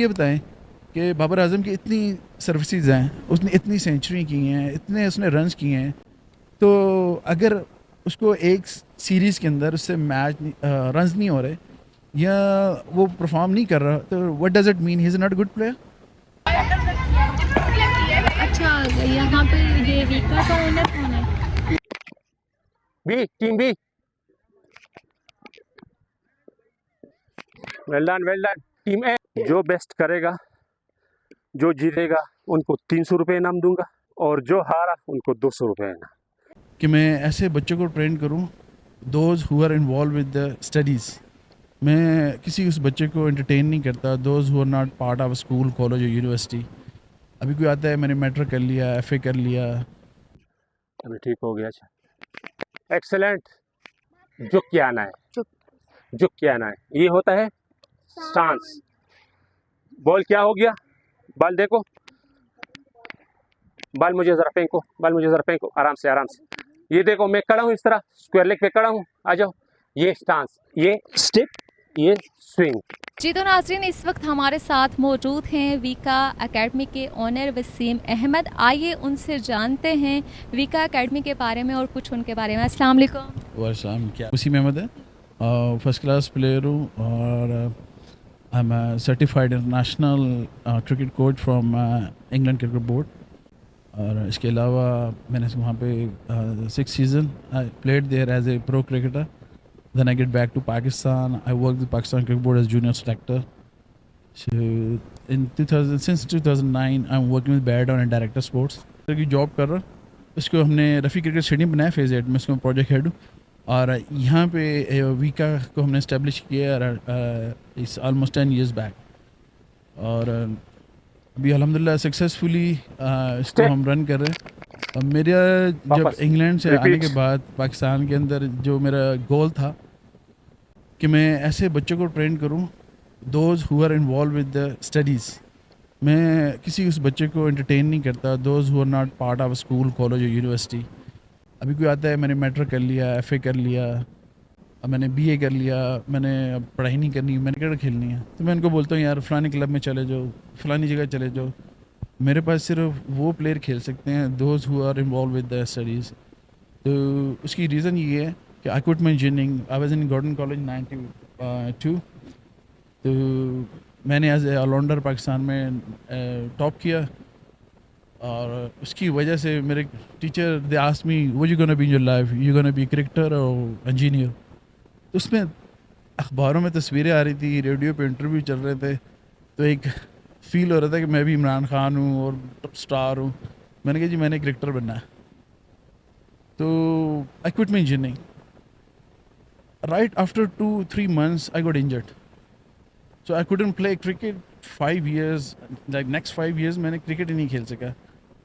ये बताएं कि बाबर आजम की इतनी सर्विसेज हैं, उसने इतनी सेंचुरी की हैं, इतने उसने रन्स किए हैं, तो अगर उसको एक सीरीज़ के अंदर उससे मैच रन्स नहीं हो रहे या वो परफॉर्म नहीं कर रहा, तो what does it mean he is not good player? अच्छा, यहाँ पे ये वीका का ओनर कौन है? B team B, well done team A. जो बेस्ट करेगा, जो जीतेगा उनको 300 रुपये इनाम दूंगा और जो हारा उनको 200 रुपये इनाम। कि मैं ऐसे बच्चों को ट्रेन करूं, those who are involve with the studies. मैं किसी उस बच्चे को एंटरटेन नहीं करता, those who are not part of school, college और यूनिवर्सिटी। अभी कोई आता है मैंने मैट्रिक कर लिया, एफए कर लिया। अभी ठीक हो गया। अच्छा, एक्सेलेंट। झुक के आना है, झुक के आना है, ये होता है स्टांस। बॉल क्या हो गया, बॉल देखो, बॉल मुझे जरा फेंको, बॉल मुझे जरा फेंको, आराम से आराम से। ये देखो मैं खड़ा हूँ इस तरह, स्क्वायर लेग पे खड़ा हूँ, आ जाओ। ये स्टांस, ये स्टिक, ये स्विंग। जी तो नाज़रीन, इस वक्त हमारे साथ मौजूद हैं वीका एकेडमी के ओनर वसीम अहमद। आइए उनसे जानते हैं वीका एकेडमी के बारे में और कुछ उनके बारे में। अस्सलाम वालेकुम। वसीम क्या, वसीम अहमद है, फर्स्ट क्लास प्लेयर हूँ और I am certified international cricket coach from England cricket board. और इसके अलावा मैंने वहाँ पे 6 season I played there as a pro cricketer. Then I get back to Pakistan. I worked with Pakistan Cricket Board as junior selector. So since 2009, I'm working with Baradon and Director Sports. तो की job कर रहा, इसको हमने Rafi cricket stadium बनाया phase 8 में, इसको project head हूँ। और यहाँ पे वीका को हमने इस्टेब्लिश किया इस ऑलमोस्ट 10 years बैक। और अभी अल्हम्दुलिल्लाह सक्सेसफुली इसको हम रन कर रहे हैं। मेरा जब इंग्लैंड से आने के बाद पाकिस्तान के अंदर जो मेरा गोल था कि मैं ऐसे बच्चों को ट्रेन करूं, those who are involve with the studies. मैं किसी उस बच्चे को एंटरटेन नहीं करता, those who are not part of school, college और यूनिवर्सिटी। अभी कोई आता है मैंने मैट्रिक कर लिया, एफए कर लिया, मैंने बीए कर लिया, मैंने अब पढ़ाई नहीं करनी, मैंने क्रिकेट खेलनी है, तो मैं उनको बोलता हूँ यार फ़लानी क्लब में चले जाओ, फ़लानी जगह चले जाओ। मेरे पास सिर्फ वो प्लेयर खेल सकते हैं those who are involve with the studies. तो उसकी रीज़न ये है कि I quit my engineering, I was in Gordon college 92। तो मैंने एज ए ऑलराउंडर पाकिस्तान में टॉप किया और उसकी वजह से मेरे teacher they asked me what you gonna be in your life, you gonna be cricketer और इंजीनियर। तो उसमें अखबारों में तस्वीरें आ रही थी, रेडियो पे इंटरव्यू चल रहे थे, तो एक फील हो रहा था कि मैं भी इमरान खान हूँ और स्टार हूँ। मैंने कहा जी मैंने क्रिकेटर बनना है। तो आई quit my engineering. Right after 2-3 months I got injured, so I couldn't play cricket 5 years, like next 5 years मैंने क्रिकेट ही नहीं खेल सका।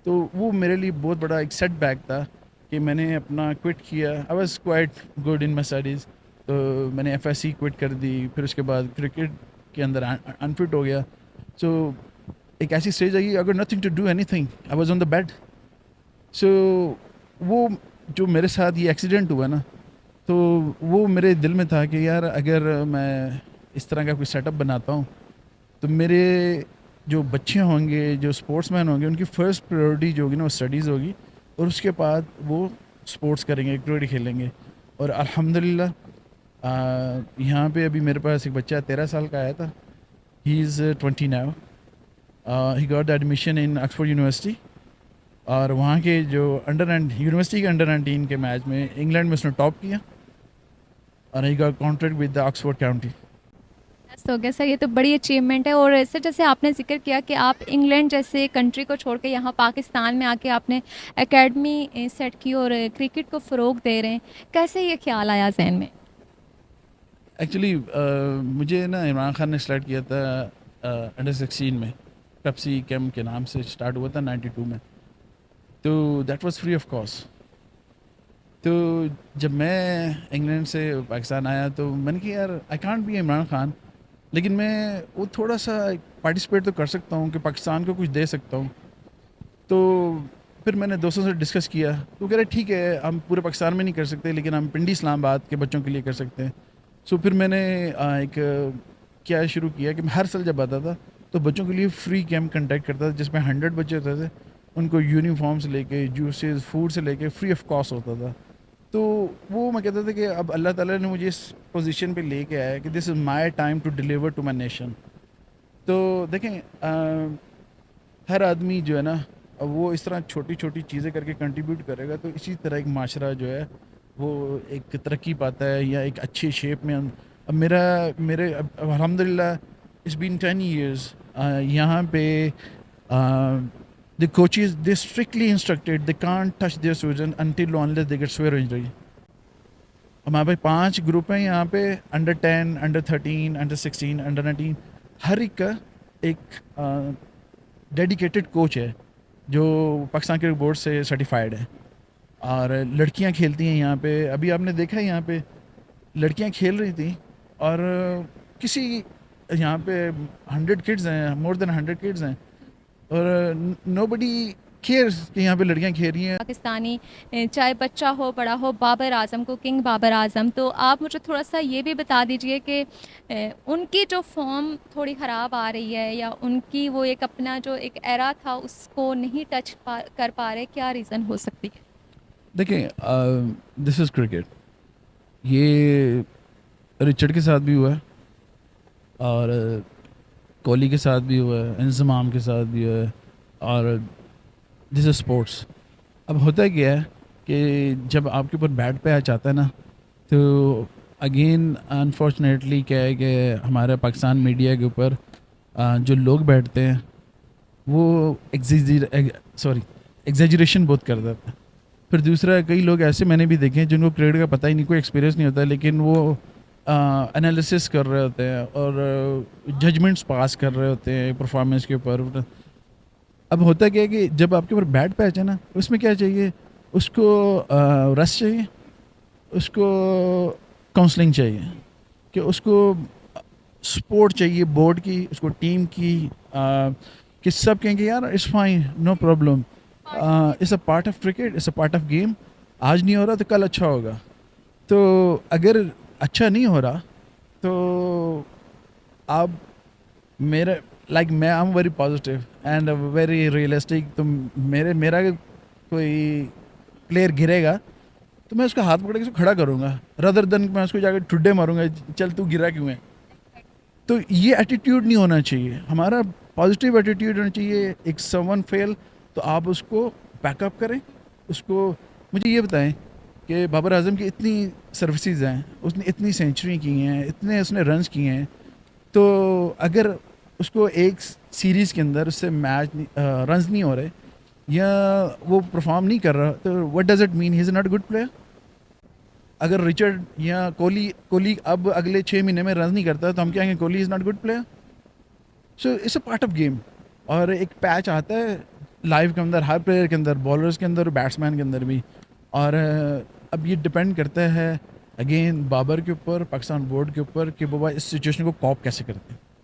तो वो मेरे लिए बहुत बड़ा एक सेट बैक था कि मैंने अपना क्विट किया। I was quite good in my studies, तो मैंने एफएससी क्विट कर दी, फिर उसके बाद क्रिकेट के अंदर अनफिट हो गया। सो एक ऐसी स्टेज आई, I got nothing to do anything, I was on the bed. So वो जो मेरे साथ ये एक्सीडेंट हुआ ना, तो वो मेरे दिल में था कि यार अगर मैं इस तरह का कोई सेटअप बनाता हूँ तो मेरे जो बच्चे होंगे, जो स्पोर्ट्समैन होंगे, उनकी फ़र्स्ट प्रायोरिटी जो होगी ना वो स्टडीज़ होगी और उसके बाद वो स्पोर्ट्स करेंगे, क्रिकेट खेलेंगे। और अल्हम्दुलिल्लाह यहाँ पे अभी मेरे पास एक बच्चा 13 साल का आया था, he is 20 now. He got the admission in Oxford university और वहाँ के जो यूनिवर्सिटी के अंडर 19 के मैच में इंग्लैंड में उसने टॉप किया और he got contract with the Oxford county. हो गया सर, ये तो बड़ी अचीवमेंट है। और सर जैसे आपने जिक्र किया कि आप इंग्लैंड जैसे कंट्री को छोड़ के यहाँ पाकिस्तान में आके आपने एकेडमी सेट की और क्रिकेट को फ़रोग दे रहे हैं, कैसे ये ख्याल आया जहन में? एक्चुअली मुझे ना इमरान खान ने सेलेक्ट किया था अंडर 16 में, पेप्सी कैम के नाम से स्टार्ट हुआ था 92 में, तो that was free of cost. तो जब मैं इंग्लैंड से पाकिस्तान आया तो मैंने कहा यार I can't be Imran Khan, लेकिन मैं वो थोड़ा सा पार्टिसिपेट तो कर सकता हूँ कि पाकिस्तान को कुछ दे सकता हूँ। तो फिर मैंने दोस्तों से डिस्कस किया, तो कह रहे ठीक है हम पूरे पाकिस्तान में नहीं कर सकते लेकिन हम पिंडी इस्लामाबाद के बच्चों के लिए कर सकते हैं। सो फिर मैंने एक क्या शुरू किया कि मैं हर साल जब आता था तो बच्चों के लिए फ्री कैंप कंडक्ट करता था जिसमें 100 बच्चे होते थे, उनको यूनिफॉर्म से लेके जूसेस फूड से लेके फ्री ऑफ कॉस्ट होता था। तो वो मैं कहता था कि अब अल्लाह ताला ने मुझे इस पोजीशन पे लेके आया कि this is my time to deliver to my nation. तो देखें हर आदमी जो है ना, अब वो इस तरह छोटी छोटी चीज़ें करके कंट्रीब्यूट करेगा तो इसी तरह एक माशरा जो है वो एक तरक्की पाता है या एक अच्छी शेप में। अब मेरे अब अल्हम्दुलिल्लाह इट्स बीन 10 years यहाँ पे the coaches they strictly instructed they can't touch their student until unless they get severe injury. हमारे पास 5 ग्रुप हैं यहाँ पे, अंडर 10, अंडर 13, अंडर 16, अंडर 19। हर एक का एक डेडिकेटेड कोच है जो पाकिस्तान क्रिकेट बोर्ड से सर्टिफाइड है। और लड़कियां खेलती हैं यहाँ पे, अभी आपने देखा है यहाँ पे लड़कियां खेल रही थी और किसी यहाँ पे 100 किड्स हैं, मोर देन 100 किड्स हैं और नोबडी केयर्स कि यहाँ पे लड़कियां खेल रही हैं। पाकिस्तानी चाहे बच्चा हो बड़ा हो, बाबर आजम को किंग बाबर आजम, तो आप मुझे थोड़ा सा ये भी बता दीजिए कि उनकी जो फॉर्म थोड़ी ख़राब आ रही है या उनकी वो एक अपना जो एक एरा था उसको नहीं टच कर पा रहे, क्या रीज़न हो सकती है? देखिए दिस इज़ क्रिकेट, ये रिचर्ड के साथ भी हुआ है और कोहली के साथ भी हुआ है, इंजमाम के साथ भी हुआ है और दिस इज़ स्पोर्ट्स। अब होता क्या है कि जब आपके ऊपर बैट पे आ जाता है ना, तो अगेन अनफॉर्चुनेटली क्या है कि हमारे पाकिस्तान मीडिया के ऊपर जो लोग बैठते हैं वो एग्जेजरेशन बहुत कर देते हैं। फिर दूसरा कई लोग ऐसे मैंने भी देखे हैं जिनको क्रिकेट का पता ही नहीं, कोई एक्सपीरियंस नहीं होता, लेकिन वो एनालिसिस कर रहे होते हैं और जजमेंट्स पास कर रहे होते हैं परफॉर्मेंस के ऊपर। अब होता क्या है कि जब आपके ऊपर बैट पे आ जाए ना, उसमें क्या चाहिए, उसको रेस्ट चाहिए, उसको काउंसलिंग चाहिए, कि उसको सपोर्ट चाहिए बोर्ड की, उसको टीम की, कि सब कहेंगे यार it's fine, no problem, it's a part of cricket, it's a part of game, आज नहीं हो रहा तो कल अच्छा होगा। तो अगर अच्छा नहीं हो रहा तो आप मेरे मैं I am very positive and very realistic. तो मेरा कोई प्लेयर गिरेगा तो मैं उसका हाथ पकड़ के उसको खड़ा करूँगा, रदर देन मैं उसको जाकर ठुड्डे मारूंगा, चल तू गिरा क्यों है। तो ये एटीट्यूड नहीं होना चाहिए, हमारा पॉजिटिव एटीट्यूड होना चाहिए। एक समवन फेल तो आप उसको बैकअप करें, उसको मुझे ये बताएं कि बाबर आजम की इतनी सर्विसेज हैं, उसने इतनी सेंचुरी की हैं, इतने उसने रन्स किए हैं, तो अगर उसको एक सीरीज़ के अंदर उससे मैच रन्स नहीं हो रहे या वो परफॉर्म नहीं कर रहा, तो what does it mean, he is not good player. अगर रिचर्ड या कोहली अब अगले 6 महीने में रन नहीं करता तो हम कहेंगे Kohli is not good player. So it's a part of game. और एक पैच आता है लाइव के अंदर, हर प्लेयर के अंदर, बॉलर्स के अंदर, बैट्समैन के अंदर भी। और अब ये डिपेंड करता है अगेन बाबर के ऊपर, पाकिस्तान बोर्ड के ऊपर कि बाबा इस सिचुएशन को कॉप कैसे करते हैं।